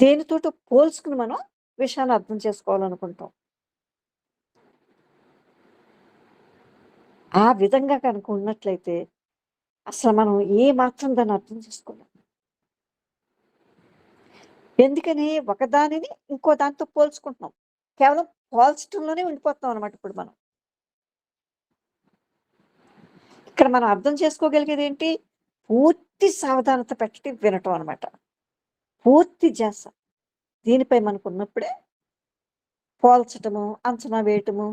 దేనితోటో పోల్చుకుని మనం విషయాన్ని అర్థం చేసుకోవాలనుకుంటాం. ఆ విధంగా కనుక ఉన్నట్లయితే అసలు మనం ఏ మాత్రం దాన్ని అర్థం చేసుకోలేం. ఎందుకని ఒకదానిని ఇంకో దాంతో పోల్చుకుంటున్నాం. కేవలం పోల్చటంలోనే ఉండిపోతున్నాం అనమాట ఇప్పుడు మనం. ఇక్కడ మనం అర్థం చేసుకోగలిగేదేంటి? పూర్తి సావధానత పెట్టి వినటం అనమాట. పూర్తి ధ్యాస. దీనిపై మనకున్నప్పుడే పోల్చటము, అంచనా వేయటము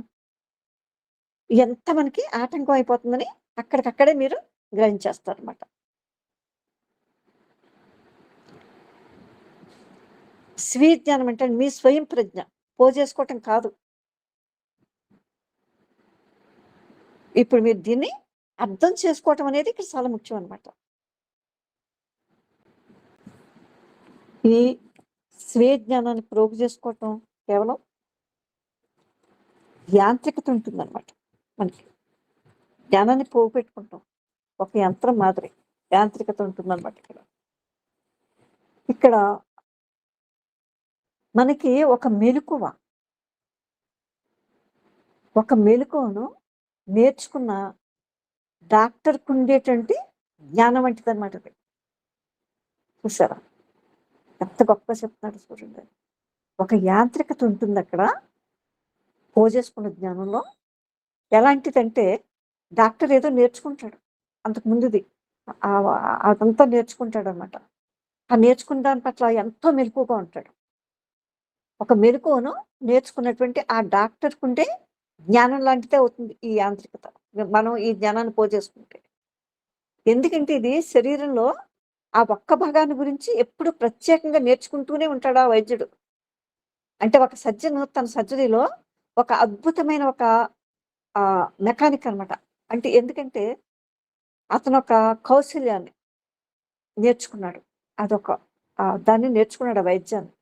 ఎంత మనకి ఆటంకం అయిపోతుందని అక్కడికక్కడే మీరు గ్రహించేస్తారనమాట. స్వీయ జ్ఞానం అంటే మీ స్వయం ప్రజ్ఞ. పోజేసుకోవటం కాదు. ఇప్పుడు మీరు దీన్ని అర్థం చేసుకోవటం అనేది ఇక్కడ చాలా ముఖ్యం అనమాట. ఈ స్వీయ జ్ఞానాన్ని ప్రోగు చేసుకోవటం కేవలం యాంత్రికత ఉంటుందనమాట మనకి. జ్ఞానాన్ని పోగు పెట్టుకుంటాం. ఒక యంత్రం మాదిరి యాంత్రికత ఉంటుందనమాట ఇక్కడ. ఇక్కడ మనకి ఒక మెలకువను నేర్చుకున్న డాక్టర్‌కి ఉండేటువంటి జ్ఞానం వంటిదనమాట అది. చూసారా? ఎంత గొప్పగా చెప్తున్నాడో చూడండి. ఒక యాంత్రికత ఉంటుందక్కడ పోజేసుకున్న జ్ఞానంలో. ఎలాంటిదంటే డాక్టర్ ఏదో నేర్చుకుంటాడు. అంతకు ముందుది. అదంతా నేర్చుకుంటాడనమాట. ఆ నేర్చుకున్న దాని పట్ల ఎంతో మెలకువగా ఉంటాడు. ఒక మెలకువను నేర్చుకున్నటువంటి ఆ డాక్టర్‌కుండే జ్ఞానం లాంటిదే అవుతుంది ఈ యాంత్రికత. మనం ఈ జ్ఞానాన్ని పోజేసుకుంటే. ఎందుకంటే ఇది శరీరంలో ఆ ఒక్క భాగాన్ని గురించి ఎప్పుడు ప్రత్యేకంగా నేర్చుకుంటూనే ఉంటాడు ఆ వైద్యుడు. అంటే ఒక సర్జను తన సర్జరీలో ఒక అద్భుతమైన ఒక మెకానిక్ అనమాట. అంటే ఎందుకంటే అతను ఒక కౌశల్యాన్ని నేర్చుకున్నాడు. అదొక దాన్ని నేర్చుకున్నాడు ఆ వైద్యాన్ని.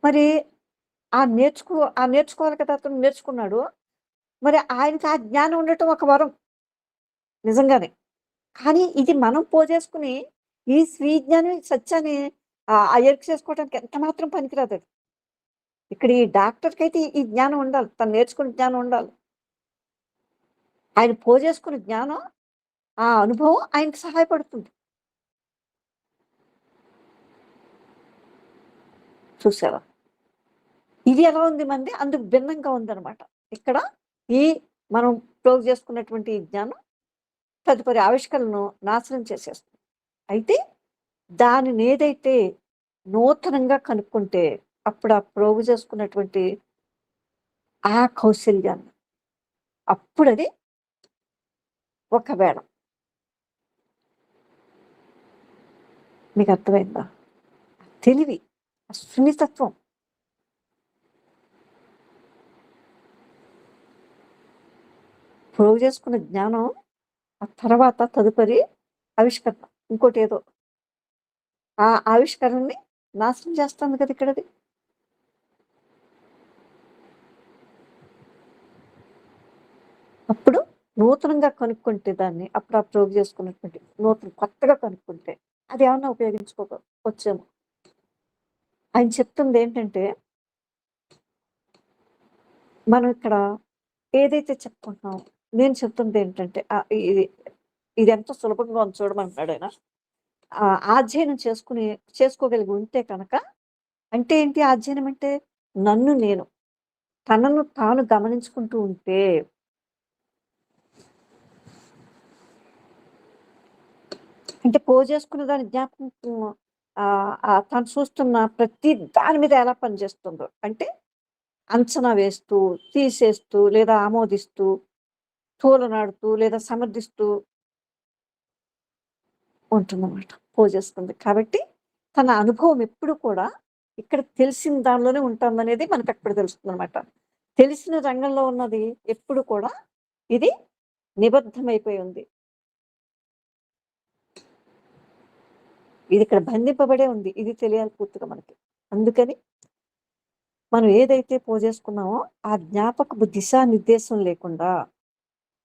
మరి నేర్చుకోవాలి కదా! అతను నేర్చుకున్నాడు. మరి ఆయనకి ఆ జ్ఞానం ఉండటం ఒక వరం నిజంగానే. కానీ ఇది మనం పోజేసుకుని ఈ స్వీయ జ్ఞానం, సత్యాన్ని ఎరుక చేసుకోవడానికి ఎంత మాత్రం పనికిరాదది. ఇక్కడ ఈ డాక్టర్‌కైతే ఈ జ్ఞానం ఉండాలి. తను నేర్చుకున్న జ్ఞానం ఉండాలి. ఆయన పోజేసుకున్న జ్ఞానం, ఆ అనుభవం ఆయనకి సహాయపడుతుంది. చూసారా? ఇది ఎలా ఉంది మనది? అందుకు భిన్నంగా ఉందనమాట. ఇక్కడ ఈ మనం ప్రోగు చేసుకున్నటువంటి ఈ జ్ఞానం తదుపరి ఆవిష్కరణను నాశనం చేసేస్తుంది. అయితే దానినేదైతే నూతనంగా కనుక్కుంటే అప్పుడు ఆ ప్రోగు చేసుకున్నటువంటి ఆ కౌశల్యాన్ని అప్పుడది ఒకవేళ మీకు అర్థమైందా? తెలివి, ఆ సున్నితత్వం ప్రోగు చేసుకున్న జ్ఞానం ఆ తర్వాత తదుపరి ఆవిష్కరణ ఇంకోటేదో ఆ ఆవిష్కరణని నాశనం చేస్తుంది కదా ఇక్కడది. అప్పుడు నూతనంగా కనుక్కుంటే దాన్ని అప్పుడు ఆ ప్రోగు చేసుకున్నటువంటి కొత్తగా కనుక్కుంటే అది ఏమన్నా ఉపయోగించుకోవచ్చేమో. ఆయన చెప్తుంది ఏంటంటే మనం ఇక్కడ ఏదైతే చెప్పుకుంటున్నామో నేను చెప్తుంది ఏంటంటే ఇది ఇది ఎంత సులభంగా ఉంది చూడమంటున్నాడు ఆయన. అధ్యయనం చేసుకోగలిగి ఉంటే కనుక అంటే ఏంటి అధ్యయనం అంటే నన్ను నేను తనను తాను గమనించుకుంటూ ఉంటే అంటే పోజేసుకున్న దాని జ్ఞాపకం తను చూస్తున్న ప్రతి దాని మీద ఎలా పనిచేస్తుందో అంటే అంచనా వేస్తూ, తీసేస్తూ లేదా ఆమోదిస్తూ, తూలనాడుతూ లేదా సమర్థిస్తూ ఉంటుందన్నమాట. పోజేస్తుంది. కాబట్టి తన అనుభవం ఎప్పుడు కూడా ఇక్కడ తెలిసిన దానిలోనే ఉంటుందనేది మనకక్కడ తెలుస్తుందన్నమాట. తెలిసిన రంగంలో ఉన్నది ఎప్పుడు కూడా ఇది నిబద్ధమైపోయి ఉంది. ఇది ఇక్కడ బంధింపబడే ఉంది. ఇది తెలియాలి పూర్తిగా మనకి. అందుకని మనం ఏదైతే పోజేసుకున్నామో ఆ జ్ఞాపకపు దిశానిర్దేశం లేకుండా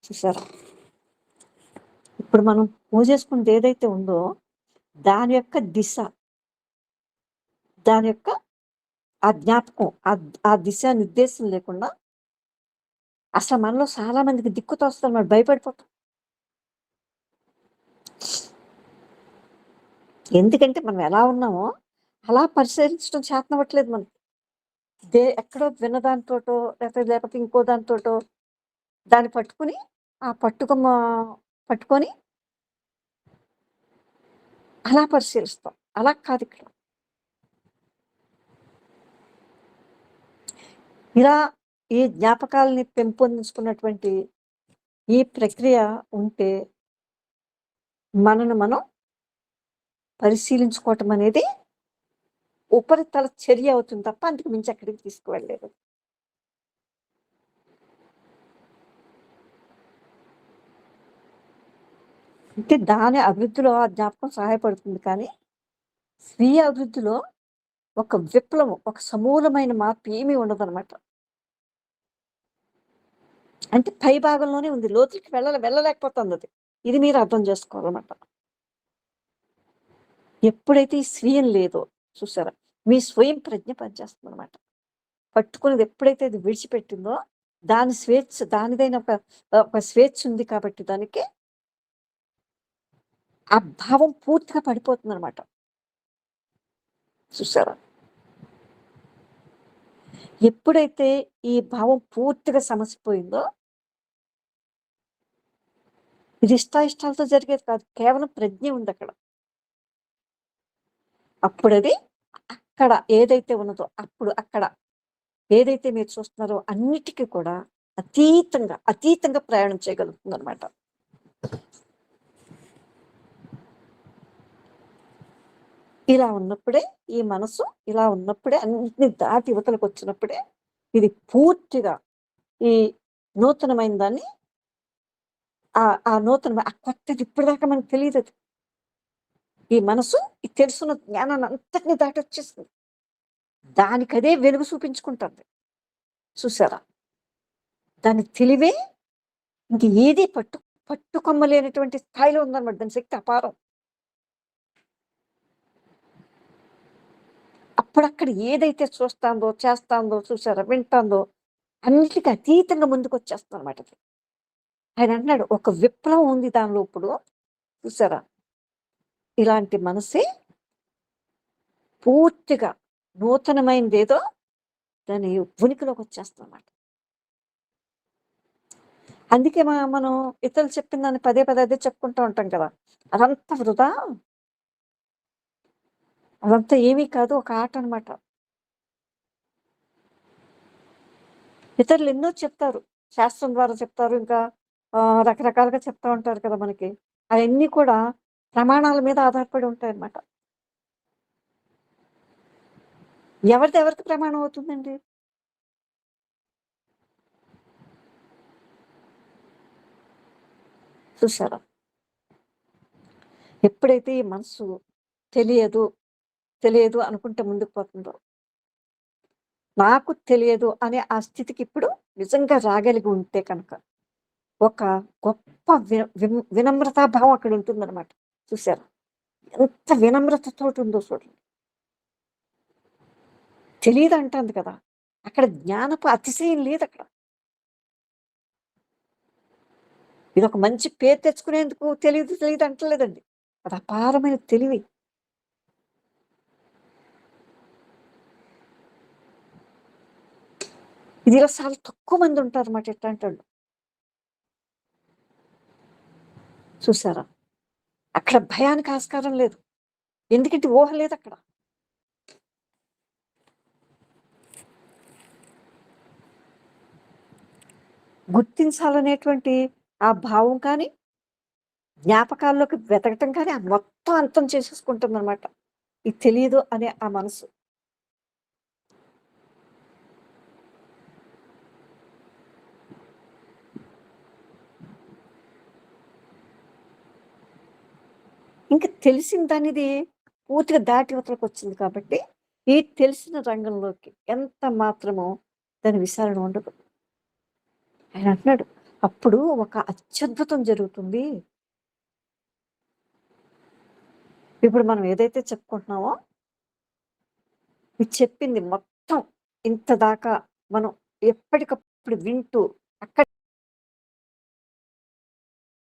చూసారా? ఇప్పుడు మనం పోజేసుకున్నది ఏదైతే ఉందో దాని యొక్క దిశ దాని యొక్క ఆ జ్ఞాపకం, ఆ దిశానిర్దేశం లేకుండా అసలు మనలో చాలా మందికి దిక్కు తోచదనమాట. భయపడిపోతాం. ఎందుకంటే మనం ఎలా ఉన్నామో అలా పరిశీలించడం చేతనవ్వట్లేదు మనకి. ఎక్కడో విన్నదానితోటో లేకపోతే ఇంకో దానితోటో దాన్ని పట్టుకుని ఆ పట్టుకొని అలా పరిశీలిస్తాం. అలా కాదిక్కడ. ఇలా ఈ జ్ఞాపకాలని పెంపొందించుకున్నటువంటి ఈ ప్రక్రియ ఉంటే మనను మనం పరిశీలించుకోవటం అనేది ఉపరితల చర్య అవుతుంది తప్ప అంతకు మించి ఎక్కడికి తీసుకువెళ్ళలేదు. అంటే దాని అభివృద్ధిలో ఆ జ్ఞాపకం సహాయపడుతుంది కానీ, స్వీయ అభివృద్ధిలో ఒక విప్లవం, ఒక సమూలమైన మార్పు ఏమీ ఉండదనమాట. అంటే పై భాగంలోనే ఉంది. లోతులకి వెళ్ళలేకపోతుందది. ఇది మీరు అర్థం చేసుకోవాలన్నమాట. ఎప్పుడైతే ఈ స్వీయం లేదో చూసారా? మీ స్వయం ప్రజ్ఞ పనిచేస్తుందనమాట. పట్టుకున్నది ఎప్పుడైతే అది విడిచిపెట్టిందో, దాని స్వేచ్ఛ దానిదైన ఒక స్వేచ్ఛ ఉంది కాబట్టి దానికి, ఆ భావం పూర్తిగా పడిపోతుందనమాట. చూసారా? ఎప్పుడైతే ఈ భావం పూర్తిగా సమసిపోయిందో, ఇది ఇష్టాయిష్టాలతో జరిగేది కాదు. కేవలం ప్రజ్ఞ ఉందక్కడ. అప్పుడది అక్కడ ఏదైతే ఉన్నదో అక్కడ ఏదైతే మీరు చూస్తున్నారో అన్నిటికీ కూడా అతీతంగా ప్రయాణం చేయగలుగుతుందనమాట. ఇలా ఉన్నప్పుడే ఈ మనసు ఇలా ఉన్నప్పుడే అన్నిటిని దాటి యువతలకొచ్చినప్పుడే ఇది పూర్తిగా ఈ నూతనమైన దాన్ని ఆ కొత్తది ఇప్పటిదాకా మనకు తెలీదది. ఈ మనసు ఈ తెలుసున్న జ్ఞానాన్ని అంతటిని దాటొచ్చేస్తుంది. దానికదే వెలుగు చూపించుకుంటుంది. చూసారా? దాని తెలివే ఇంక ఏది పట్టుకొమ్మలేనటువంటి స్థాయిలో ఉందన్నమాట. దాని శక్తి అపారం. అప్పుడక్కడ ఏదైతే చూస్తాందో, చేస్తాందో చూసారా? వింటాందో అన్నిటికి అతీతంగా ముందుకొచ్చేస్తుందన్నమాట అది. ఆయన అంటున్నాడు ఒక విప్లవం ఉంది దానిలో ఇప్పుడు. చూసారా? ఇలాంటి మనసే పూర్తిగా నూతనమైనదేదో దాని ఉనికిలోకి వచ్చేస్తుందన్నమాట. అందుకే మనం ఇతరులు చెప్పిన దాన్ని పదే అదే చెప్పుకుంటూ ఉంటాం కదా! అదంతా వృధా. అదంతా ఏమీ కాదు. ఒక ఆట అనమాట. ఇతరులు ఎన్నో చెప్తారు. శాస్త్రం ద్వారా చెప్తారు. ఇంకా రకరకాలుగా చెప్తా ఉంటారు కదా మనకి. అవన్నీ కూడా ప్రమాణాల మీద ఆధారపడి ఉంటాయన్నమాట. ఎవరిది ప్రమాణం అవుతుందండి? చూసారా? ఎప్పుడైతే ఈ మనసు తెలియదు, తెలియదు అనుకుంటే ముందుకు పోతుందో, నాకు తెలియదు అనే ఆ స్థితికి ఇప్పుడు నిజంగా రాగలిగి ఉంటే కనుక, ఒక గొప్ప వినమ్రతా భావం అక్కడ ఉంటుందన్నమాట. చూసారా? ఎంత వినమ్రతతోటి ఉందో చూడండి. తెలీదంటాంది కదా! అక్కడ జ్ఞానపు అతిశయం లేదక్కడ. ఇదొక మంచి పేరు తెచ్చుకునేందుకు తెలీదు అంటలేదండి. అది అపారమైన తెలివి. ఇదిలో చాలా తక్కువ మంది ఉంటారన్నమాట ఇట్లాంటోళ్ళు. చూసారా? అక్కడ భయానికి ఆస్కారం లేదు. ఎందుకంటే ఊహ లేదక్కడ. గుర్తించాలనేటువంటి ఆ భావం కానీ, జ్ఞాపకాల్లోకి వెతకటం కానీ, ఆ మొత్తం అంతం చేసేసుకుంటుందన్నమాట. ఇది తెలీదు అనే ఆ మనసు. ఇంక తెలిసిన దానిది పూర్తిగా దాటి యువతలకొచ్చింది కాబట్టి, ఈ తెలిసిన రంగంలోకి ఎంత మాత్రమో దాని విచారణ ఉండదు. ఆయన అంటున్నాడు, అప్పుడు ఒక అత్యద్భుతం జరుగుతుంది. ఇప్పుడు మనం ఏదైతే చెప్పుకుంటున్నామో మీరు చెప్పింది మొత్తం ఇంత దాకా మనం ఎప్పటికప్పుడు వింటూ, అక్కడి